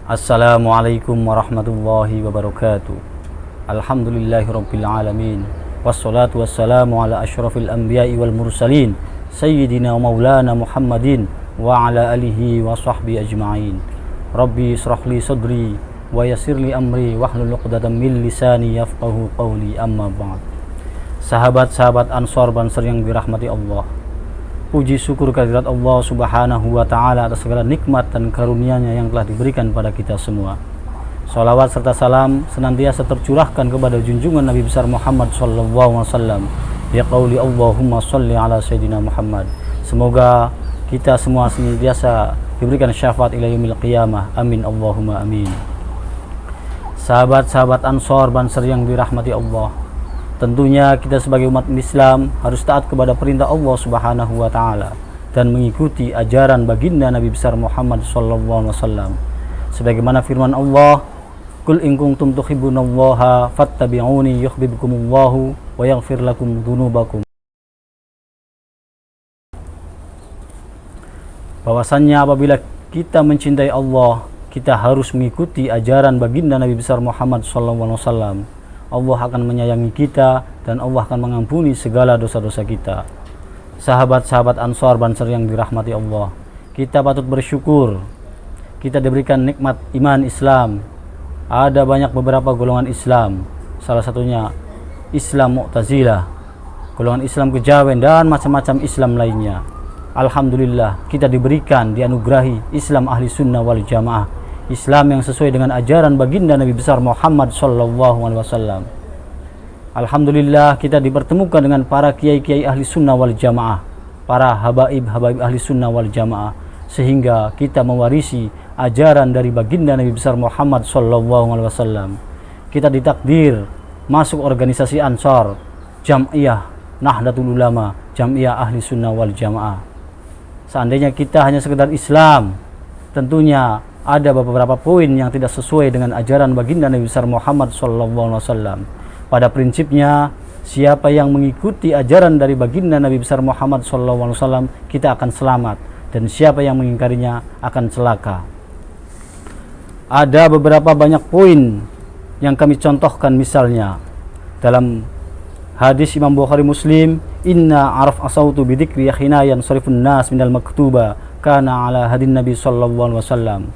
Assalamualaikum warahmatullahi wabarakatuh. Alhamdulillahirabbil alamin. Wassalatu wassalamu ala asyrafil anbiya'i wal mursalin sayyidina wa maulana Muhammadin wa ala alihi wa sahbihi ajma'in. Rabbi israh li sadri wa yassir li amri wahlul 'uqdatam min lisani yafqahu qawli, amma ba'd. Sahabat-sahabat Ansor Banser yang dirahmati Allah, puji syukur kehadirat Allah Subhanahu wa ta'ala atas segala nikmat dan karunia-Nya yang telah diberikan pada kita semua. Salawat serta salam senantiasa tercurahkan kepada junjungan Nabi besar Muhammad sallallahu alaihi wasallam. Ya qauli Allahumma shalli ala sayyidina Muhammad. Semoga kita semua senantiasa diberikan syafaat ila yaumil qiyamah. Amin Allahumma amin. Sahabat-sahabat Ansor Banser yang dirahmati Allah, tentunya kita sebagai umat Islam harus taat kepada perintah Allah Subhanahu wa taala dan mengikuti ajaran baginda Nabi besar Muhammad sallallahu alaihi wasallam. Sebagaimana firman Allah, "Qul in kuntum tuhibbunallaha fattabi'uni yuhibbukumullahu wa yaghfir lakum dzunubakum." Bahwasannya apabila kita mencintai Allah, kita harus mengikuti ajaran baginda Nabi besar Muhammad sallallahu alaihi wasallam. Allah akan menyayangi kita dan Allah akan mengampuni segala dosa-dosa kita. Sahabat-sahabat Ansor Banser yang dirahmati Allah, kita patut bersyukur kita diberikan nikmat iman Islam. Ada banyak beberapa golongan Islam, salah satunya Islam Mu'tazilah, golongan Islam Kejawen, dan macam-macam Islam lainnya. Alhamdulillah kita diberikan, dianugerahi Islam Ahli Sunnah wal Jamaah, Islam yang sesuai dengan ajaran baginda Nabi besar Muhammad sallallahu alaihi wasallam. Alhamdulillah kita dipertemukan dengan para kiai-kiai ahli sunnah wal jamaah, para habaib-habaib ahli sunnah wal jamaah, sehingga kita mewarisi ajaran dari baginda Nabi besar Muhammad sallallahu alaihi wasallam. Kita ditakdir masuk organisasi Ansor, Jam'iyah Nahdlatul Ulama, Jam'iyah Ahli Sunnah wal Jamaah. Seandainya kita hanya sekedar Islam, tentunya ada beberapa poin yang tidak sesuai dengan ajaran baginda Nabi besar Muhammad sallallahu alaihi wasallam. Pada prinsipnya, siapa yang mengikuti ajaran dari baginda Nabi besar Muhammad sallallahu alaihi wasallam, kita akan selamat, dan siapa yang mengingkarinya akan celaka. Ada beberapa banyak poin yang kami contohkan, misalnya dalam hadis Imam Bukhari Muslim, "Inna araf asautu bidzikri yakhina yansarifun nas minal maktuba kana ala hadin Nabi sallallahu alaihi wasallam."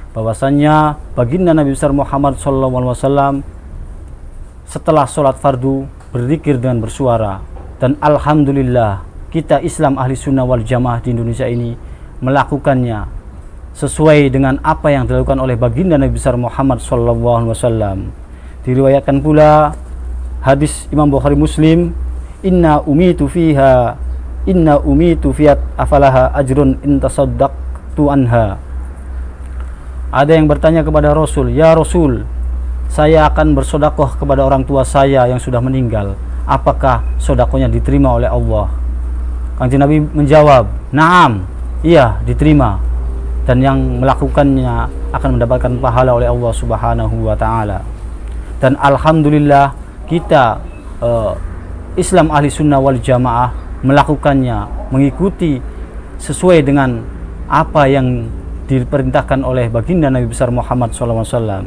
Bahwasannya baginda Nabi besar Muhammad sallallahu alaihi wasallam setelah sholat fardu berzikir dengan bersuara, dan alhamdulillah kita Islam Ahli Sunnah wal Jamaah di Indonesia ini melakukannya sesuai dengan apa yang dilakukan oleh baginda Nabi besar Muhammad sallallahu alaihi wasallam. Diriwayatkan pula hadis Imam Bukhari Muslim, inna umitu fiyat afalaha ajrun intasaddaqtu anha." Ada yang bertanya kepada Rasul, "Ya Rasul, saya akan bersodakoh kepada orang tua saya yang sudah meninggal, apakah sodakohnya diterima oleh Allah?" Kanjeng Nabi menjawab, "Naam, iya diterima, dan yang melakukannya akan mendapatkan pahala oleh Allah Subhanahu wa ta'ala." Dan alhamdulillah kita Islam Ahli Sunnah wal Jamaah melakukannya, mengikuti sesuai dengan apa yang diperintahkan oleh baginda Nabi besar Muhammad SAW.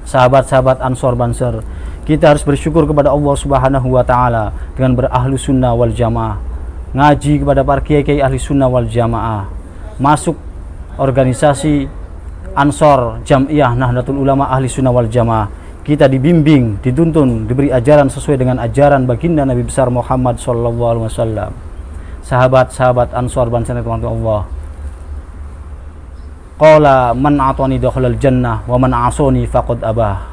Sahabat-sahabat Ansor Banser, kita harus bersyukur kepada Allah Subhanahu wa ta'ala dengan berahlu sunnah wal jamaah, ngaji kepada para kiai-kiai ahli sunnah wal jamaah, masuk organisasi Ansor Jam'iyah Nahdlatul Ulama Ahli Sunnah wal Jamaah. Kita dibimbing, dituntun, diberi ajaran sesuai dengan ajaran baginda Nabi besar Muhammad SAW. Sahabat-sahabat Ansor Banser Allah, qala man atani dakhalal jannah wa man asani faqad abah.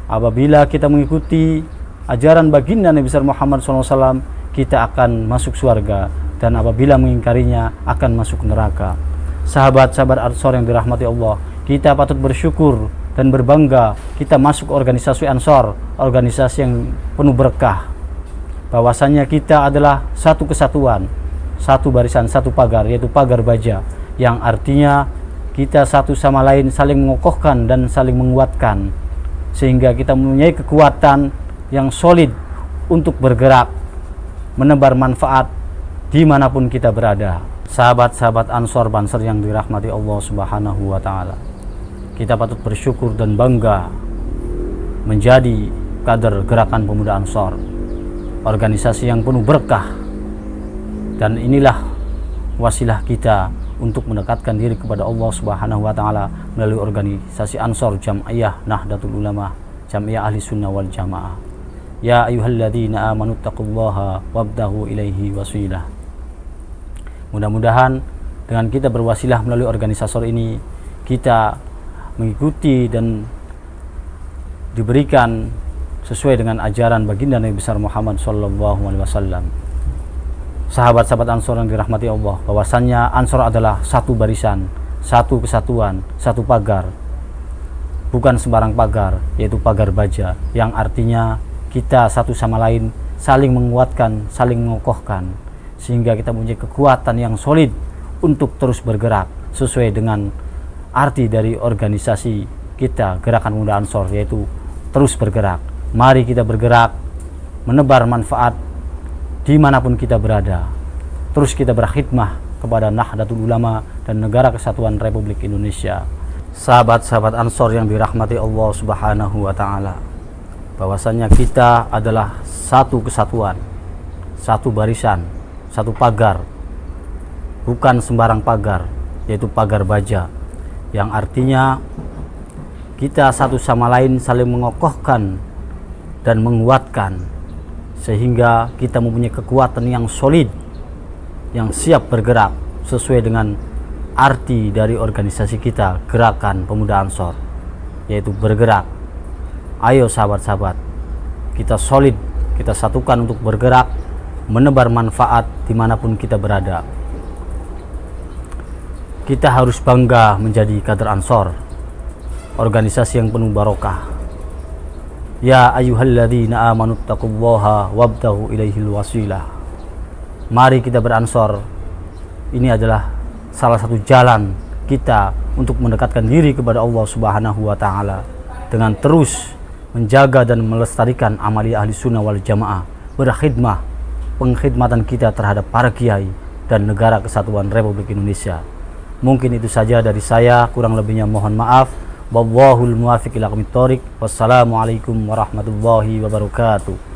Apabila kita mengikuti ajaran baginda Nabi besar Muhammad SAW, kita akan masuk surga, dan apabila mengingkarinya akan masuk neraka. Sahabat-sahabat Ansor yang dirahmati Allah, kita patut bersyukur dan berbangga kita masuk organisasi Ansor, organisasi yang penuh berkah. Bahwasannya kita adalah satu kesatuan, satu barisan, satu pagar, yaitu pagar baja, yang artinya kita satu sama lain saling mengokohkan dan saling menguatkan, sehingga kita mempunyai kekuatan yang solid untuk bergerak, menebar manfaat dimanapun kita berada. Sahabat-sahabat Ansor Banser yang dirahmati Allah Subhanahu wa ta'ala, kita patut bersyukur dan bangga menjadi kader Gerakan Pemuda Ansor, organisasi yang penuh berkah, dan inilah wasilah kita untuk mendekatkan diri kepada Allah Subhanahu wa taala melalui organisasi Ansor Jam'iyah Nahdlatul Ulama, Jam'iyah Ahli Sunnah wal Jamaah. Ya ayyuhalladzina amanu taqullaha wabtaghu ilaihi wasilah. Mudah-mudahan dengan kita berwasilah melalui organisasi ini, kita mengikuti dan diberikan sesuai dengan ajaran baginda Nabi besar Muhammad SAW. Sahabat-sahabat Ansor yang dirahmati Allah, bahwasannya Ansor adalah satu barisan, satu kesatuan, satu pagar, bukan sembarang pagar, yaitu pagar baja, yang artinya kita satu sama lain saling menguatkan, saling mengokohkan, sehingga kita mempunyai kekuatan yang solid untuk terus bergerak sesuai dengan arti dari organisasi kita Gerakan Pemuda Ansor, yaitu terus bergerak. Mari kita bergerak menebar manfaat dimanapun kita berada. Terus kita berkhidmah kepada Nahdlatul Ulama dan Negara Kesatuan Republik Indonesia. Sahabat-sahabat Ansor yang dirahmati Allah Subhanahu wa taala, bahwasanya kita adalah satu kesatuan, satu barisan, satu pagar, bukan sembarang pagar, yaitu pagar baja, yang artinya kita satu sama lain saling mengokohkan dan menguatkan, sehingga kita mempunyai kekuatan yang solid, yang siap bergerak sesuai dengan arti dari organisasi kita Gerakan Pemuda Ansor, yaitu bergerak. Ayo sahabat-sahabat, kita solid, kita satukan untuk bergerak menebar manfaat dimanapun kita berada. Kita harus bangga menjadi kader Ansor, organisasi yang penuh barokah. Ya ayyuhalladzina amanu taqullaha wabtaghu ilaihil wasilah. Mari kita beransor. Ini adalah salah satu jalan kita untuk mendekatkan diri kepada Allah Subhanahu wa taala dengan terus menjaga dan melestarikan amalia ahli sunnah wal jamaah, berkhidmah, pengkhidmatan kita terhadap para kiai dan Negara Kesatuan Republik Indonesia. Mungkin itu saja dari saya, kurang lebihnya mohon maaf. Wallahul muwaffiq ila aqwamit thoriq. Wassalamualaikum warahmatullahi wabarakatuh.